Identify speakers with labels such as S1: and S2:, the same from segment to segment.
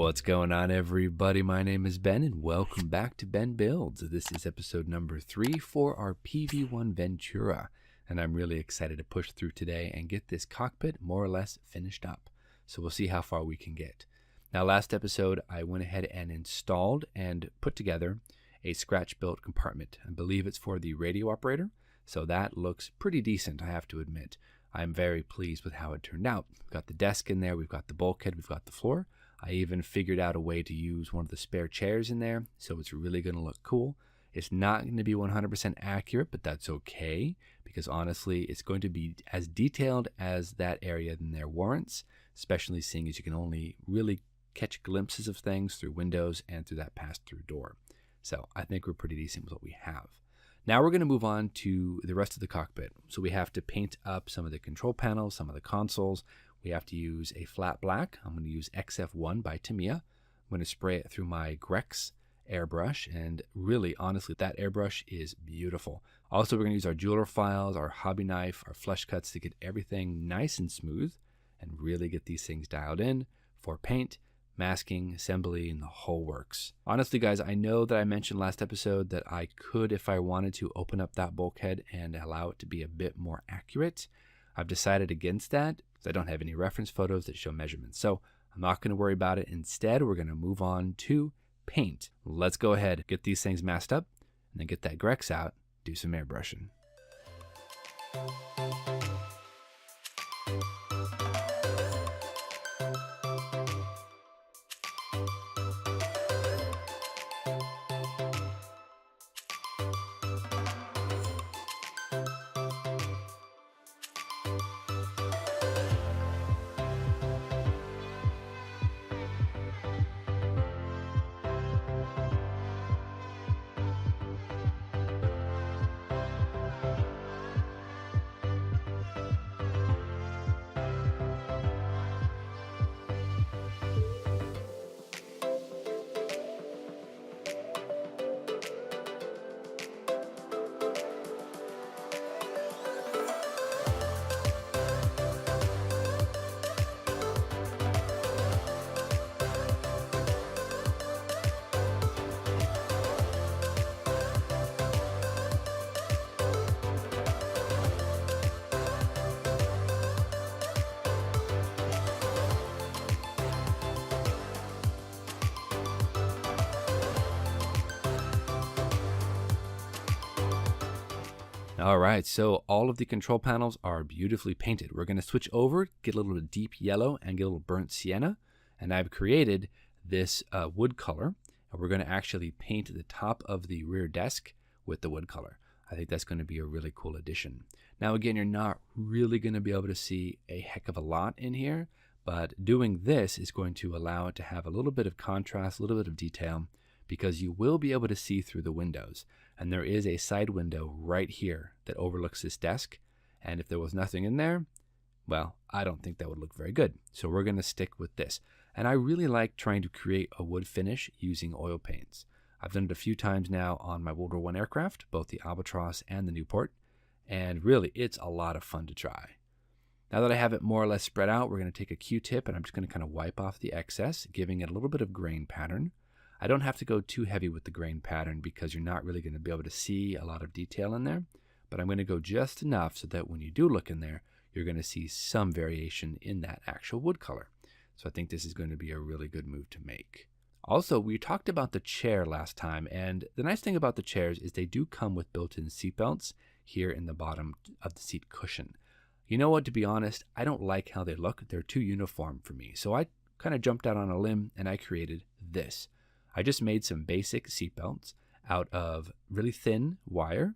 S1: What's going on, everybody? My name is Ben, and welcome back to Ben Builds. This is episode number 3 for our PV-1 Ventura, and I'm really excited to push through today and get this cockpit more or less finished up. So we'll see how far we can get. Now, last episode, I went ahead and installed and put together a scratch-built compartment. I believe it's for the radio operator, so that looks pretty decent, I have to admit. I'm very pleased with how it turned out. We've got the desk in there, we've got the bulkhead, we've got the floor. I even figured out a way to use one of the spare chairs in there, so it's really going to look cool. It's not going to be 100% accurate, but that's okay, because honestly, it's going to be as detailed as that area in there warrants, especially seeing as you can only really catch glimpses of things through windows and through that pass-through door. So I think we're pretty decent with what we have. Now we're going to move on to the rest of the cockpit. So we have to paint up some of the control panels, some of the consoles. We have to use a flat black. I'm going to use XF1 by Tamiya. I'm going to spray it through my Grex airbrush, and really, honestly, that airbrush is beautiful. Also, we're going to use our jeweler files, our hobby knife, our flush cuts to get everything nice and smooth and really get these things dialed in for paint, masking, assembly, and the whole works. Honestly, guys, I know that I mentioned last episode that I could, if I wanted to, open up that bulkhead and allow it to be a bit more accurate. I've decided against that because I don't have any reference photos that show measurements. So I'm not going to worry about it. Instead, we're going to move on to paint. Let's go ahead, get these things masked up, and then get that Grex out, do some airbrushing. All right, so all of the control panels are beautifully painted. We're going to switch over, get a little bit deep yellow and get a little burnt sienna. And I've created this wood color, and we're going to actually paint the top of the rear desk with the wood color. I think that's going to be a really cool addition. Now, again, you're not really going to be able to see a heck of a lot in here, but doing this is going to allow it to have a little bit of contrast, a little bit of detail, because you will be able to see through the windows. And there is a side window right here that overlooks this desk. And if there was nothing in there, well, I don't think that would look very good. So we're going to stick with this. And I really like trying to create a wood finish using oil paints. I've done it a few times now on my World War I aircraft, both the Albatross and the Newport. And really, it's a lot of fun to try. Now that I have it more or less spread out, we're going to take a Q-tip and I'm just going to kind of wipe off the excess, giving it a little bit of grain pattern. I don't have to go too heavy with the grain pattern because you're not really going to be able to see a lot of detail in there, but I'm going to go just enough so that when you do look in there, you're going to see some variation in that actual wood color. So I think this is going to be a really good move to make. Also, we talked about the chair last time, and the nice thing about the chairs is they do come with built-in seat belts here in the bottom of the seat cushion. You know what, to be honest, I don't like how they look. They're too uniform for me. So I kind of jumped out on a limb and I created this. I just made some basic seat belts out of really thin wire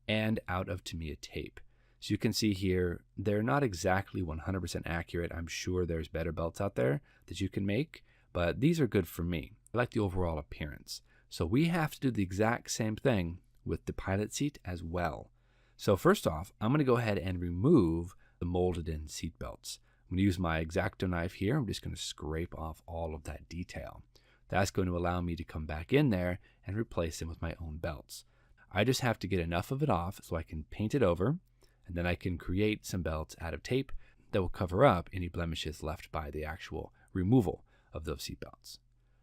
S1: and out of Tamiya tape. So you can see here, they're not exactly 100% accurate. I'm sure there's better belts out there that you can make, but these are good for me. I like the overall appearance. So we have to do the exact same thing with the pilot seat as well. So first off, I'm going to go ahead and remove the molded in seat belts. I'm going to use my X-Acto knife here. I'm just going to scrape off all of that detail. That's going to allow me to come back in there and replace them with my own belts. I just have to get enough of it off so I can paint it over, and then I can create some belts out of tape that will cover up any blemishes left by the actual removal of those seat belts.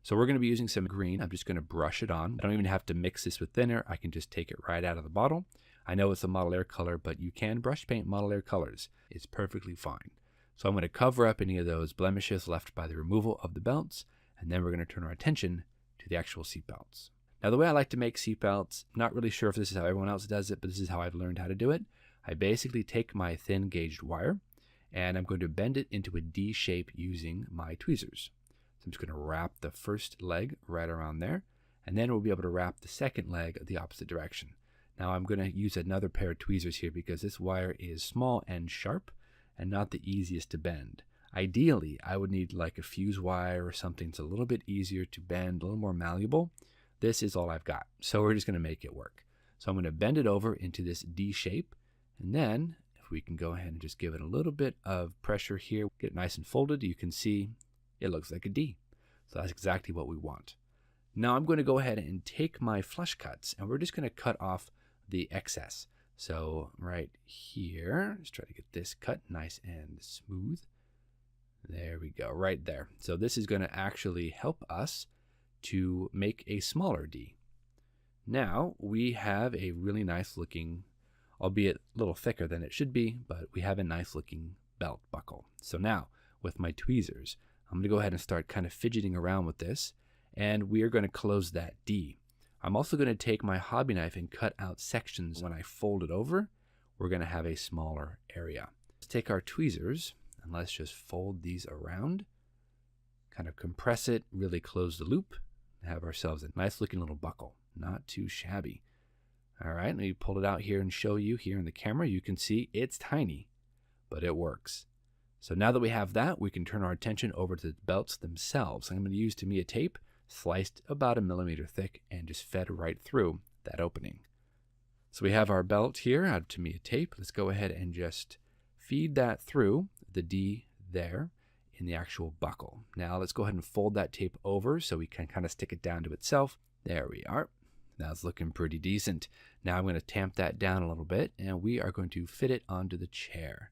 S1: So we're going to be using some green. I'm just going to brush it on. I don't even have to mix this with thinner. I can just take it right out of the bottle. I know it's a model air color, but you can brush paint model air colors. It's perfectly fine. So I'm going to cover up any of those blemishes left by the removal of the belts, and then we're going to turn our attention to the actual seat belts. Now, the way I like to make seat belts, not really sure if this is how everyone else does it, but this is how I've learned how to do it. I basically take my thin gauged wire, and I'm going to bend it into a D shape using my tweezers. So I'm just going to wrap the first leg right around there, and then we'll be able to wrap the second leg the opposite direction. Now I'm going to use another pair of tweezers here because this wire is small and sharp and not the easiest to bend. Ideally, I would need like a fuse wire or something that's a little bit easier to bend, a little more malleable. This is all I've got, so we're just going to make it work. So I'm going to bend it over into this D shape, and then if we can go ahead and just give it a little bit of pressure here, get it nice and folded, you can see it looks like a D. So that's exactly what we want. Now I'm going to go ahead and take my flush cuts, and we're just going to cut off the excess. So right here, let's try to get this cut nice and smooth. There we go, right there. So this is going to actually help us to make a smaller D. Now we have a really nice looking, albeit a little thicker than it should be, but we have a nice looking belt buckle. So now with my tweezers, I'm going to go ahead and start kind of fidgeting around with this, and we are going to close that D. I'm also going to take my hobby knife and cut out sections. When I fold it over, we're going to have a smaller area. Let's take our tweezers and let's just fold these around, kind of compress it, really close the loop, and have ourselves a nice looking little buckle. Not too shabby. All right, let me pull it out here and show you here in the camera. You can see it's tiny, but it works. So now that we have that, we can turn our attention over to the belts themselves. I'm going to use Tamiya tape, sliced about 1 millimeter thick, and just fed right through that opening. So we have our belt here out of Tamiya tape. Let's go ahead and just feed that through the D there in the actual buckle. Now let's go ahead and fold that tape over so we can kind of stick it down to itself. There we are. That's looking pretty decent. Now I'm going to tamp that down a little bit, and we are going to fit it onto the chair.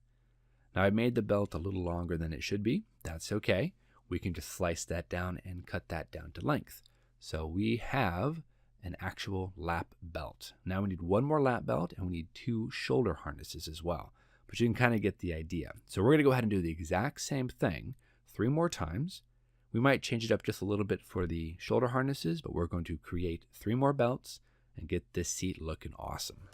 S1: Now I made the belt a little longer than it should be. That's okay. We can just slice that down and cut that down to length. So we have an actual lap belt. Now we need one more lap belt, and we need 2 shoulder harnesses as well. But you can kind of get the idea. So we're going to go ahead and do the exact same thing 3 more times. We might change it up just a little bit for the shoulder harnesses, but we're going to create 3 more belts and get this seat looking awesome.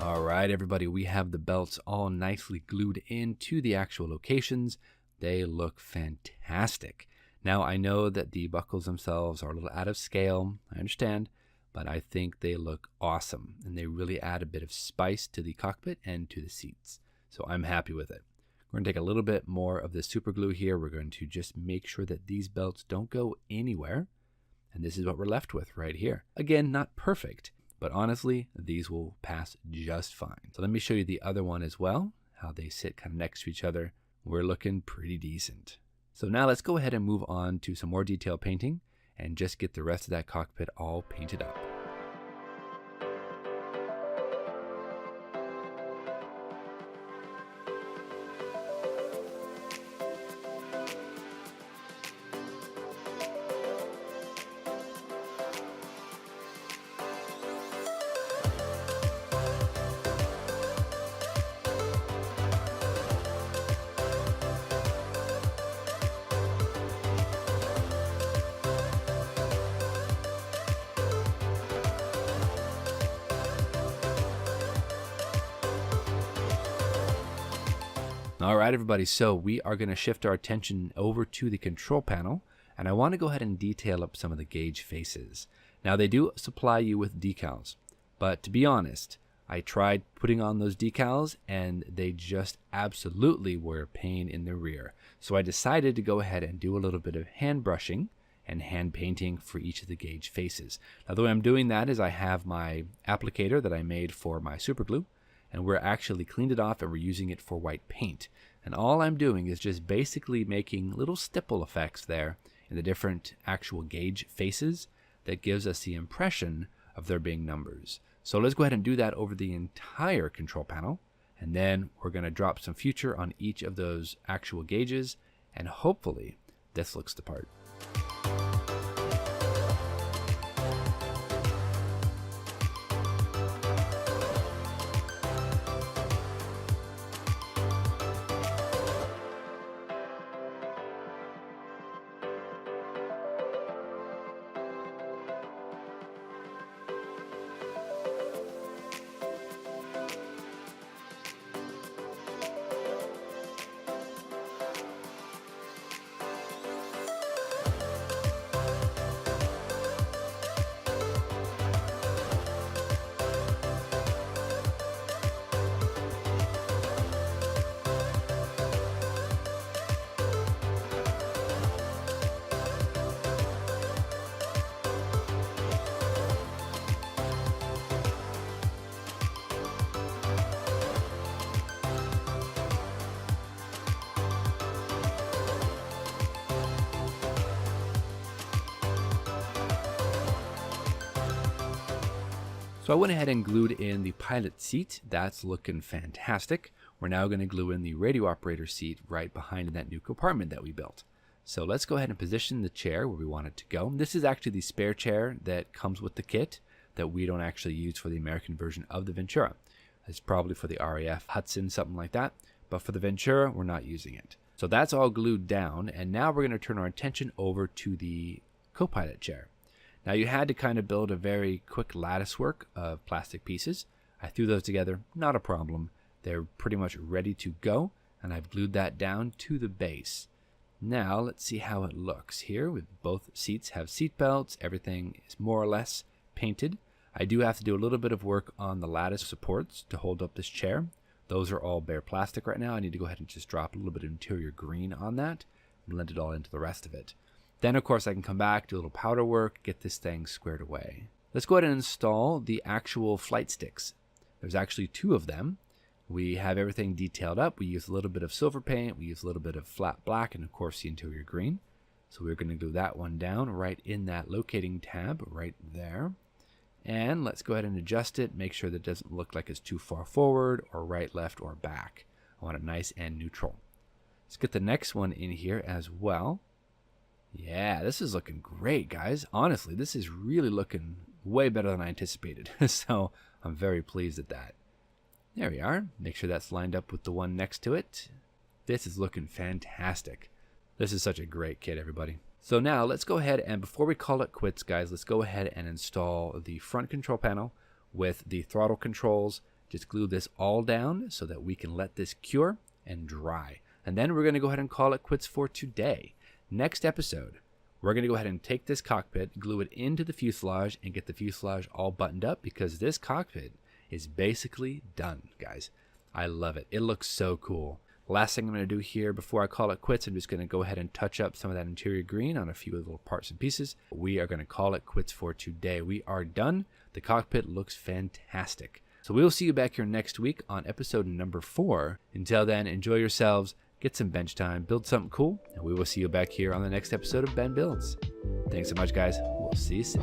S1: All right, everybody, we have the belts all nicely glued into the actual locations. They look fantastic. Now, I know that the buckles themselves are a little out of scale, I understand, but I think they look awesome, and they really add a bit of spice to the cockpit and to the seats. So I'm happy with it. We're going to take a little bit more of the super glue here. We're going to just make sure that these belts don't go anywhere, and this is what we're left with right here. Again, not perfect, but honestly, these will pass just fine. So let me show you the other one as well, how they sit kind of next to each other. We're looking pretty decent. So now let's go ahead and move on to some more detail painting. and just get the rest of that cockpit all painted up. All right, everybody, so we are going to shift our attention over to the control panel, and I want to go ahead and detail up some of the gauge faces. Now, they do supply you with decals, but to be honest, I tried putting on those decals, and they just absolutely were a pain in the rear. So I decided to go ahead and do a little bit of hand brushing and hand painting for each of the gauge faces. Now, the way I'm doing that is I have my applicator that I made for my super glue, and we're actually cleaned it off and we're using it for white paint. And all I'm doing is just basically making little stipple effects there in the different actual gauge faces that gives us the impression of there being numbers. So let's go ahead and do that over the entire control panel, and then we're going to drop some future on each of those actual gauges, and hopefully this looks the part. So I went ahead and glued in the pilot seat. That's looking fantastic. We're now going to glue in the radio operator seat right behind that new compartment that we built. So let's go ahead and position the chair where we want it to go. This is actually the spare chair that comes with the kit that we don't actually use for the American version of the Ventura. It's probably for the RAF Hudson, something like that. But for the Ventura, we're not using it. So that's all glued down, and now we're going to turn our attention over to the Copilot chair. Now, you had to kind of build a very quick lattice work of plastic pieces. I threw those together, not a problem. They're pretty much ready to go, and I've glued that down to the base. Now, let's see how it looks here. With both seats have seat belts, everything is more or less painted. I do have to do a little bit of work on the lattice supports to hold up this chair. Those are all bare plastic right now. I need to go ahead and just drop a little bit of interior green on that, blend it all into the rest of it. Then, of course, I can come back, do a little powder work, get this thing squared away. Let's go ahead and install the actual flight sticks. There's actually 2 of them. We have everything detailed up. We use a little bit of silver paint. We use a little bit of flat black and, of course, the interior green. So we're going to glue that one down right in that locating tab right there. And let's go ahead and adjust it. Make sure that it doesn't look like it's too far forward or right, left, or back. I want it nice and neutral. Let's get the next one in here as well. Yeah, this is looking great, guys. Honestly, this is really looking way better than I anticipated. So I'm very pleased at that. There we are. Make sure that's lined up with the one next to it. This is looking fantastic. This is such a great kit, everybody. So now let's go ahead and before we call it quits, guys, let's go ahead and install the front control panel with the throttle controls. Just glue this all down so that we can let this cure and dry. And then we're going to go ahead and call it quits for today. Next episode, we're going to go ahead and take this cockpit, glue it into the fuselage, and get the fuselage all buttoned up because this cockpit is basically done, guys. I love it. It looks so cool. Last thing I'm going to do here before I call it quits, I'm just going to go ahead and touch up some of that interior green on a few little parts and pieces. We are going to call it quits for today. We are done. The cockpit looks fantastic. So we will see you back here next week on episode number 4. Until then, enjoy yourselves. Get some bench time, build something cool, and we will see you back here on the next episode of Ben Builds. Thanks so much, guys. We'll see you soon.